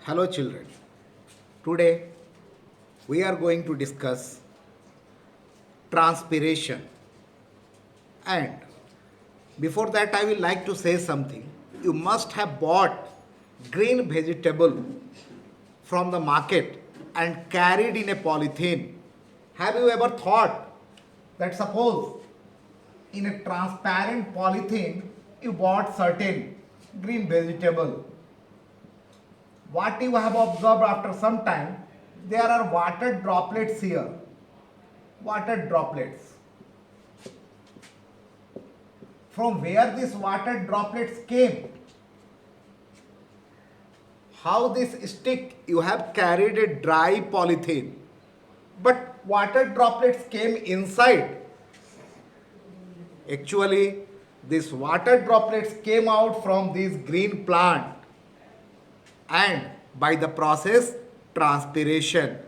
Hello children. Today we are going to discuss transpiration. And before that I will like to say something. You must have bought green vegetable from the market and carried in a polythene. Have you ever thought that suppose in a transparent polythene you bought certain green vegetable, what you have observed after some time, there are water droplets here. Water droplets. From where these water droplets came? How this stick, you have carried a dry polythene, but water droplets came inside. Actually, these water droplets came out from this green plant and by the process transpiration.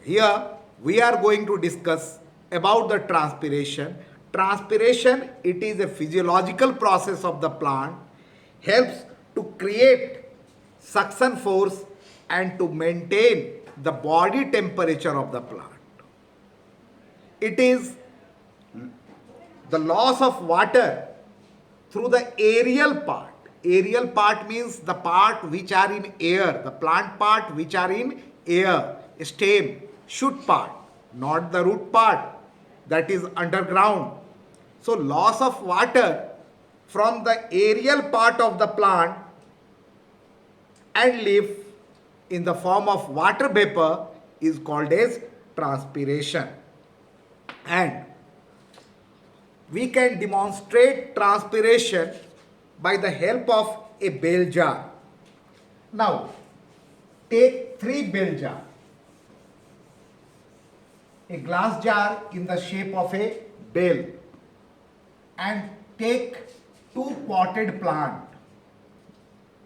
Here we are going to discuss about the transpiration. Transpiration, it is a physiological process of the plant, helps to create suction force and to maintain the body temperature of the plant. It is the loss of water through the aerial part. Aerial part means the part which are in air, the plant part which are in air, stem, shoot part, not the root part that is underground. So loss of water from the aerial part of the plant and leaf in the form of water vapor is called as transpiration. And we can demonstrate transpiration by the help of a bell jar. Now, take three bell jar. A glass jar in the shape of a bell and take two potted plant.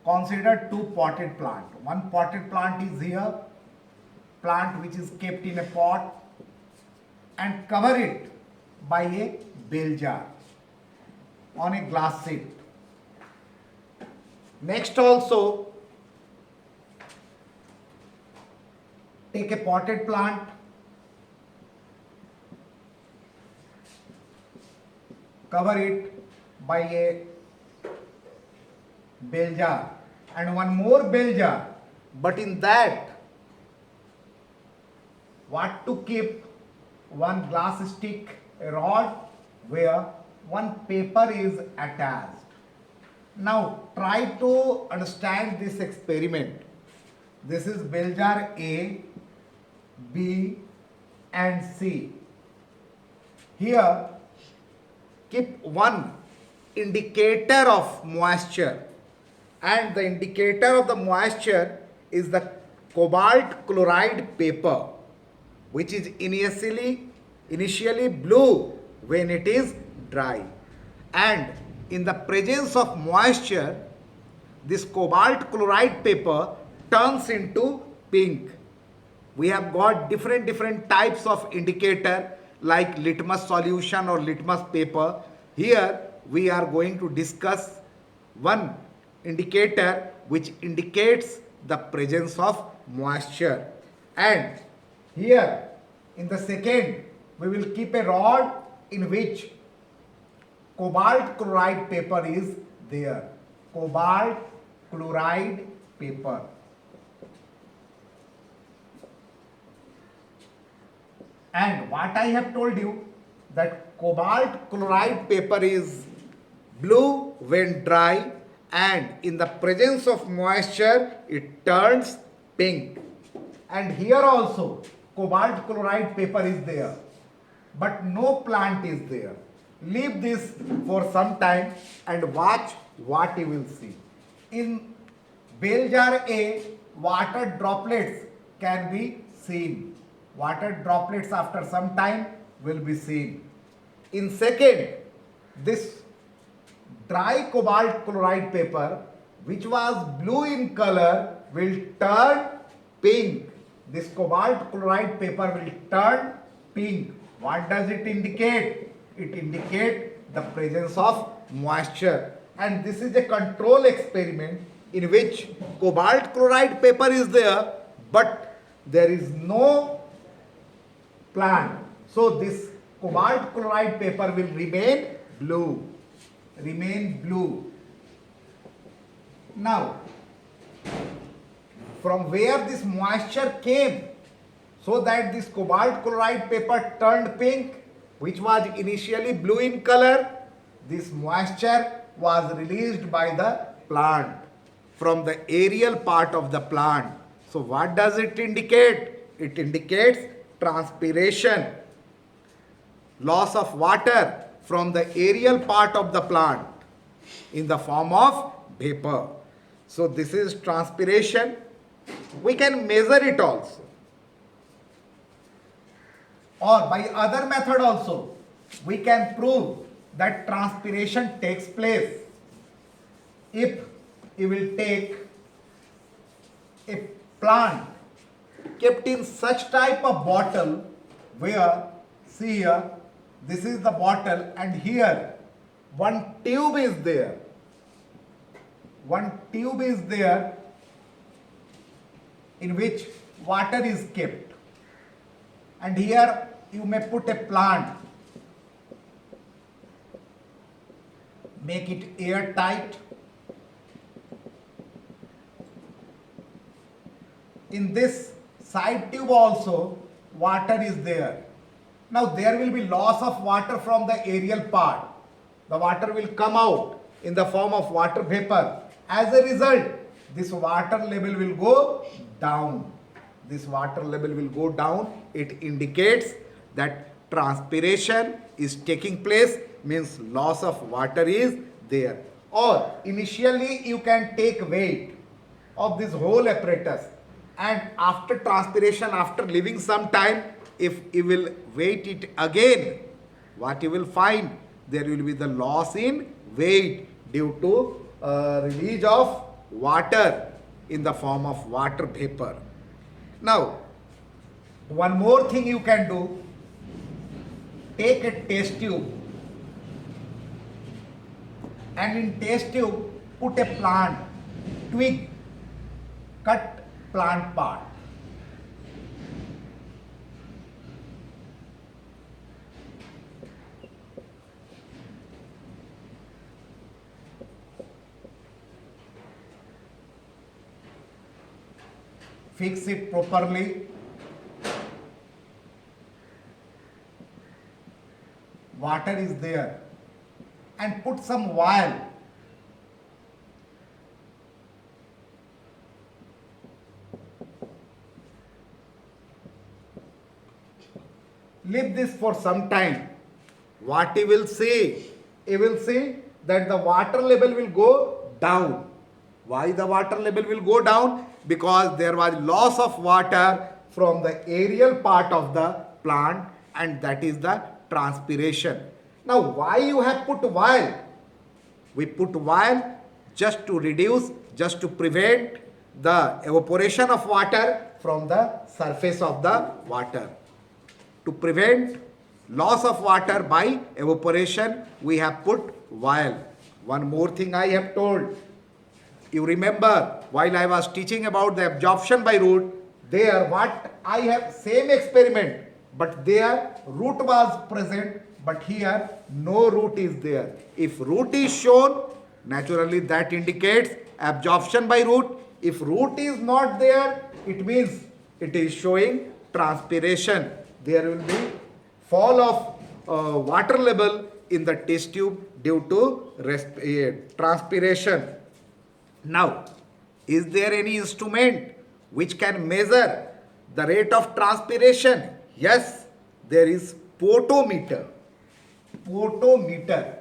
Consider two potted plant. One potted plant is here, plant which is kept in a pot, and cover it by a bell jar on a glass sheet. Next also, take a potted plant, cover it by a bell jar, and one more bell jar, but in that what to keep? One glass stick, a rod where one paper is attached. Now try to understand this experiment. This is bell jar A, B and C. Here keep one indicator of moisture, and the indicator of the moisture is the cobalt chloride paper, which is initially blue when it is dry, and in the presence of moisture this cobalt chloride paper turns into pink. We have got different types of indicator like litmus solution or litmus paper. Here we are going to discuss one indicator which indicates the presence of moisture, and here in the second we will keep a rod in which cobalt chloride paper is there. Cobalt chloride paper. And what I have told you, that cobalt chloride paper is blue when dry, and in the presence of moisture it turns pink. And here also cobalt chloride paper is there, but no plant is there. Leave this for some time and watch what you will see. In bell jar A, water droplets can be seen. Water droplets after some time will be seen. In second, this dry cobalt chloride paper, which was blue in color, will turn pink. This cobalt chloride paper will turn pink. What does it indicate? It indicates the presence of moisture. And this is a control experiment. in which cobalt chloride paper is there, but there is no plant. So this cobalt chloride paper will remain blue. Remain blue. Now, from where this moisture came, so that this cobalt chloride paper turned pink, which was initially blue in color, this moisture was released by the plant from the aerial part of the plant. So what does it indicate? It indicates transpiration, loss of water from the aerial part of the plant in the form of vapor. So this is transpiration. We can measure it also, or by other method also we can prove that transpiration takes place. If you will take a plant kept in such type of bottle where, see here, this is the bottle and here one tube is there. One tube is there in which water is kept, and here you may put a plant, make it airtight. In this side tube also water is there. Now there will be loss of water from the aerial part. The water will come out in the form of water vapor. As a result, this water level will go down. This water level will go down. It indicates that transpiration is taking place, means loss of water is there. Or initially you can take weight of this whole apparatus, and after transpiration, after leaving some time, if you will weight it again, what you will find? There will be the loss in weight due to release of water in the form of water vapor. Now, one more thing you can do, take a test tube and in test tube put a plant, twig, cut plant part. Fix it properly. Water is there, and put some oil. Leave this for some time. What you will see? You will see that the water level will go down. Why the water level will go down? Because there was loss of water from the aerial part of the plant, and that is the transpiration. Now why you have put oil? We put oil just to reduce, just to prevent the evaporation of water from the surface of the water. To prevent loss of water by evaporation, we have put oil. One more thing I have told. You remember while I was teaching about the absorption by root, there what I have same experiment, but there root was present, but here no root is there. If root is shown, naturally that indicates absorption by root. If root is not there, it means it is showing transpiration. There will be fall of water level in the test tube due to transpiration. Now, is there any instrument which can measure the rate of transpiration? Yes, there is potometer. Potometer.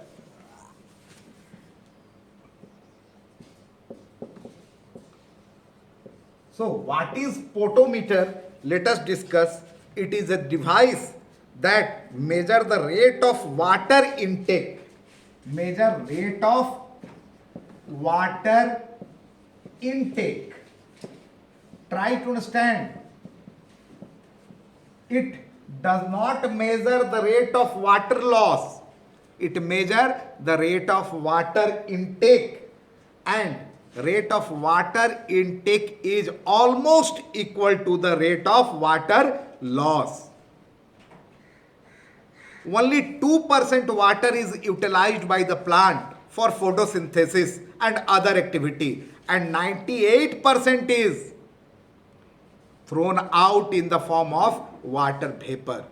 So, what is potometer? Let us discuss. It is a device that measure the rate of water intake. Measure rate of water intake. Try to understand. It does not measure the rate of water loss. It measures the rate of water intake. And rate of water intake is almost equal to the rate of water loss. Only 2% water is utilized by the plant for photosynthesis and other activity, and 98% is thrown out in the form of water vapor.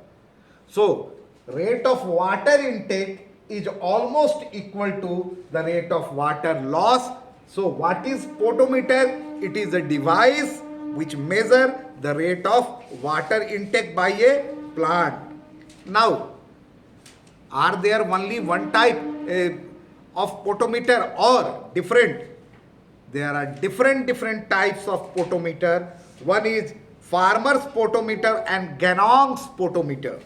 So, rate of water intake is almost equal to the rate of water loss. So, what is photometer? It is a device which measure the rate of water intake by a plant. Now, are there only one type of photometer or different? There are different types of photometer. One is farmer's photometer and Ganong's photometer,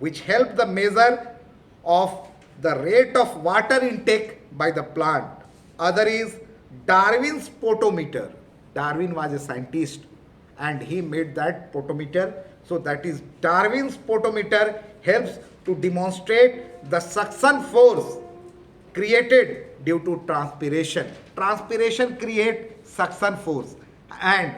which help the measure of the rate of water intake by the plant. Other is Darwin's photometer. Darwin was a scientist and he made that photometer. So that is Darwin's photometer, helps to demonstrate the suction force created due to transpiration. Transpiration creates suction force, and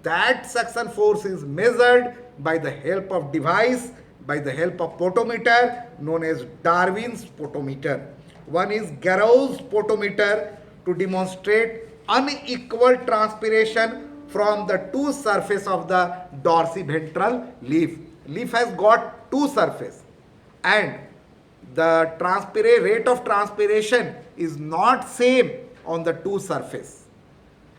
that suction force is measured by the help of device, by the help of photometer known as Darwin's photometer. One is Garrow's photometer to demonstrate unequal transpiration from the two surface of the dorsiventral leaf. Leaf has got two surface, and the rate of transpiration is not same on the two surface,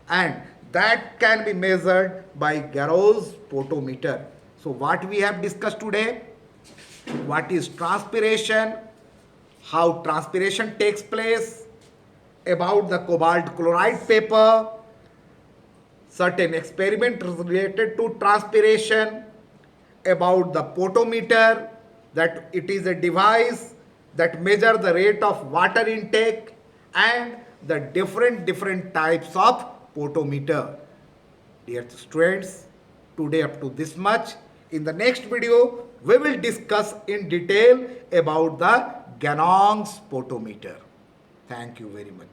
and that can be measured by Garrow's photometer. So what we have discussed today, what is transpiration, how transpiration takes place, about the cobalt chloride paper, certain experiments related to transpiration, about the photometer, that it is a device that measure the rate of water intake, and the different types of photometer. Dear students, today up to this much. In the next video, we will discuss in detail about the Ganong's photometer. Thank you very much.